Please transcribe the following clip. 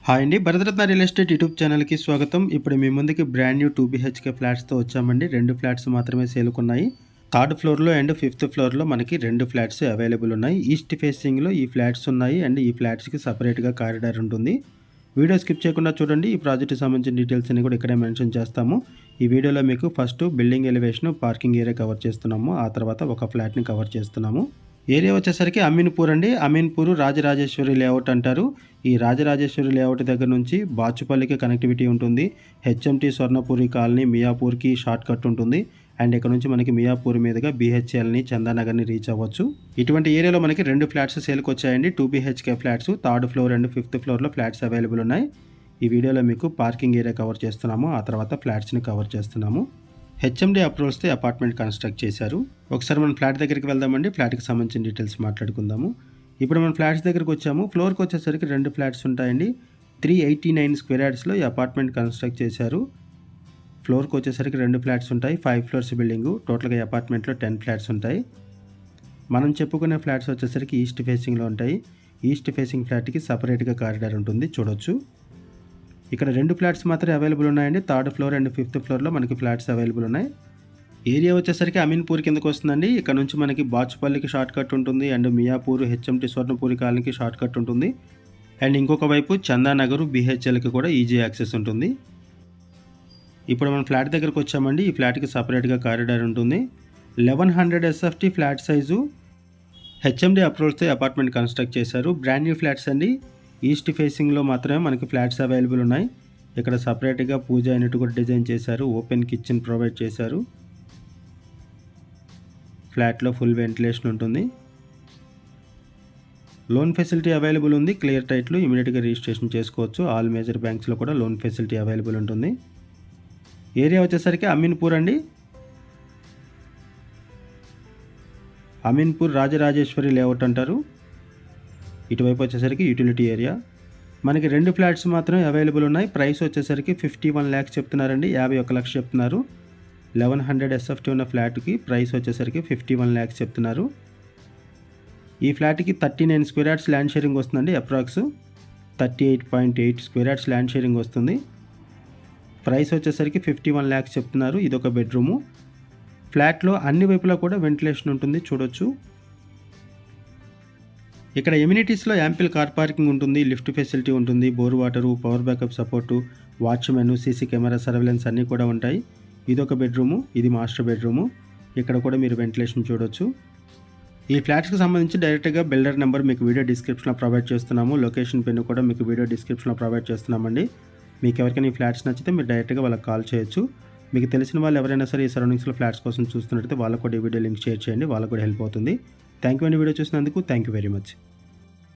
Hi అండి, Bharat Ratna real estate YouTube ఛానల్కి స్వాగతం. ఇప్పుడు మీ ముందుకి బ్రాండ్ న్యూ 2 BHK ఫ్లాట్స్తో వచ్చామండి. 2 ఫ్లాట్స్ మాత్రమే సేల్కున్నాయి. థర్డ్ ఫ్లోర్లో అండ్ ఫిఫ్త్ ఫ్లోర్లో మనకి 2 ఫ్లాట్స్ అవైలబుల్ ఉన్నాయి. ఈస్ట్ ఫేసింగ్లో ఈ ఫ్లాట్స్ ఉన్నాయి అండ్ ఈ ఫ్లాట్స్కి సపరేట్గా కారిడార్ ఉంటుంది. వీడియో స్కిప్ చేయకుండా చూడండి. ఈ ప్రాజెక్ట్కి సంబంధించిన డీటెయిల్స్ అన్ని కూడా ఇక్కడే మెన్షన్ చేస్తాము. ఈ వీడియోలో మీకు first building elevation, parking area cover చేస్తున్నాము. ఆ తర్వాత ఒక ఫ్లాట్ని కవర్ చేస్తున్నాము. ఏరియా వచ్చేసరికి అమీన్పూర్ అండి. అమీన్పూర్ రాజరాజేశ్వరి లేఅవుట్ అంటారు. ఈ రాజరాజేశ్వరి లేఅవుట్ దగ్గర నుంచి బాచుపల్లికి కనెక్టివిటీ ఉంటుంది. హెచ్ఎంటీ స్వర్ణపురి కాలనీ మియాపూర్కి షార్ట్ కట్ ఉంటుంది. అండ్ ఇక్కడ నుంచి మనకి మియాపూర్ మీదుగా బీహెచ్ఎల్ని చందానగర్ని రీచ్ అవ్వచ్చు. ఇటువంటి ఏరియాలో మనకి 2 ఫ్లాట్స్ సేల్కి వచ్చాయండి. 2 BHK flats. Third floor and fifth ఫ్లోర్లో ఫ్లాట్స్ అవైలబుల్ ఉన్నాయి. ఈ వీడియోలో మీకు పార్కింగ్ ఏరియా కవర్ చేస్తున్నాము. ఆ తర్వాత ఫ్లాట్స్ని కవర్ చేస్తున్నాము. హెచ్ఎండి అప్రూవల్స్తో అపార్ట్మెంట్ కన్స్ట్రక్ట్ చేశారు. ఒకసారి మనం ఫ్లాట్ దగ్గరికి వెళ్దామండి. ఫ్లాట్కి సంబంధించిన డీటెయిల్స్ మాట్లాడుకుందాము. ఇప్పుడు మనం ఫ్లాట్స్ దగ్గరికి వచ్చాము. ఫ్లోర్కి వచ్చేసరికి 2 ఫ్లాట్స్ ఉంటాయండి. 389 స్క్వేర్ యార్డ్స్లో ఈ అపార్ట్మెంట్ కన్స్ట్రక్ట్ చేశారు. ఫ్లోర్కి వచ్చేసరికి 2 ఫ్లాట్స్ ఉంటాయి. 5 ఫ్లోర్స్ బిల్డింగు. టోటల్గా ఈ అపార్ట్మెంట్లో 10 ఫ్లాట్స్ ఉంటాయి. మనం చెప్పుకునే ఫ్లాట్స్ వచ్చేసరికి ఈస్ట్ ఫేసింగ్లో ఉంటాయి. ఈస్ట్ ఫేసింగ్ ఫ్లాట్కి సపరేట్గా కారిడార్ ఉంటుంది, చూడొచ్చు. ఇక్కడ 2 ఫ్లాట్స్ మాత్రమే అవైలబుల్ ఉన్నాయండి. థర్డ్ ఫ్లోర్ అండ్ ఫిఫ్త్ ఫ్లోర్లో మనకి ఫ్లాట్స్ అవైలబుల్ ఉన్నాయి. ఏరియా వచ్చేసరికి అమీన్పూర్ కిందకు వస్తుందండి. ఇక్కడ నుంచి మనకి బాచుపల్లికి షార్ట్ కట్ ఉంటుంది అండ్ మియాపూర్ హెచ్ఎంటీ స్వర్ణపూరి కాలనీకి షార్ట్ కట్ ఉంటుంది. అండ్ ఇంకొక వైపు చందానగర్ బీహెచ్ఎల్కి కూడా ఈజీ యాక్సెస్ ఉంటుంది. ఇప్పుడు మనం ఫ్లాట్ దగ్గరకు వచ్చామండి. ఈ ఫ్లాట్కి సపరేట్గా కారిడార్ ఉంటుంది. 1100 SFT ఫ్లాట్ సైజు. హెచ్ఎండి అప్రూవల్స్తో అపార్ట్మెంట్ కన్స్ట్రక్ట్ చేశారు. బ్రాండ్ న్యూ ఫ్లాట్స్ అండి. ఈస్ట్ ఫేసింగ్లో మాత్రమే మనకి ఫ్లాట్స్ అవైలబుల్ ఉన్నాయి. ఇక్కడ సపరేట్గా పూజ అయినట్టు కూడా డిజైన్ చేశారు. ఓపెన్ కిచెన్ ప్రొవైడ్ చేశారు. ఫ్లాట్లో ఫుల్ వెంటిలేషన్ ఉంటుంది. లోన్ ఫెసిలిటీ అవైలబుల్ ఉంది. క్లియర్ టైట్లు ఇమీడియట్గా రిజిస్ట్రేషన్ చేసుకోవచ్చు. ఆల్ మేజర్ బ్యాంక్స్లో కూడా లోన్ ఫెసిలిటీ అవైలబుల్ ఉంటుంది. ఏరియా వచ్చేసరికి అమీన్పూర్ అండి. అమీన్పూర్ రాజరాజేశ్వరి లేఅవుట్ అంటారు. ఇటువైపు వచ్చేసరికి యూటిలిటీ ఏరియా. మనకి 2 ఫ్లాట్స్ మాత్రమే అవైలబుల్ ఉన్నాయి. ప్రైస్ వచ్చేసరికి 51 lakhs చెప్తున్నారండి. 51 లక్షలు చెప్తున్నారు. 1100 SFT ఉన్న ఫ్లాట్కి ప్రైస్ వచ్చేసరికి 51 lakhs చెప్తున్నారు. ఈ ఫ్లాట్కి 39 స్క్వేర్ యార్డ్స్ ల్యాండ్ షేరింగ్ వస్తుందండి. Approx 38.8 square yards land sharing వస్తుంది. ప్రైస్ వచ్చేసరికి 51 lakhs చెప్తున్నారు. ఇదొక బెడ్రూము. ఫ్లాట్లో అన్ని వైపులా కూడా వెంటిలేషన్ ఉంటుంది, చూడొచ్చు. ఇక్కడ ఎమ్యూనిటీస్లో యాంపిల్ కార్ పార్కింగ్ ఉంటుంది. లిఫ్ట్ ఫెసిలిటీ ఉంటుంది. Bore water, power backup support, watchmen, CC camera surveillance అన్నీ కూడా ఉంటాయి. ఇదొక బెడ్రూము. ఇది మాస్టర్ బెడ్రూము. ఇక్కడ కూడా మీరు వెంటిలేషన్ చూడొచ్చు. ఈ ఫ్లాట్స్కి సంబంధించి డైరెక్ట్గా బిల్డర్ నెంబర్ మీకు వీడియో డిస్క్రిప్షన్లో ప్రొవైడ్ చేస్తున్నాము. లొకేషన్ పిన్ కూడా మీకు వీడియో డిస్క్రిప్షన్లో ప్రొవైడ్ చేస్తున్నామండి. మీకు ఎవరికైనా ఈ ఫ్లాట్స్ నచ్చితే మీరు డైరెక్ట్గా వాళ్ళకి కాల్ చేయొచ్చు. మీకు తెలిసిన వాళ్ళు ఎవరైనా సరే ఈ సరౌండింగ్స్లో ఫ్లాట్స్ కోసం చూస్తున్నట్టయితే వాళ్ళకు కూడా ఈ వీడియో లింక్ షేర్ చేయండి. వాళ్ళకు కూడా హెల్ప్ అవుతుంది. థ్యాంక్ యూ అండి వీడియో చూసినందుకు. Thank you very much.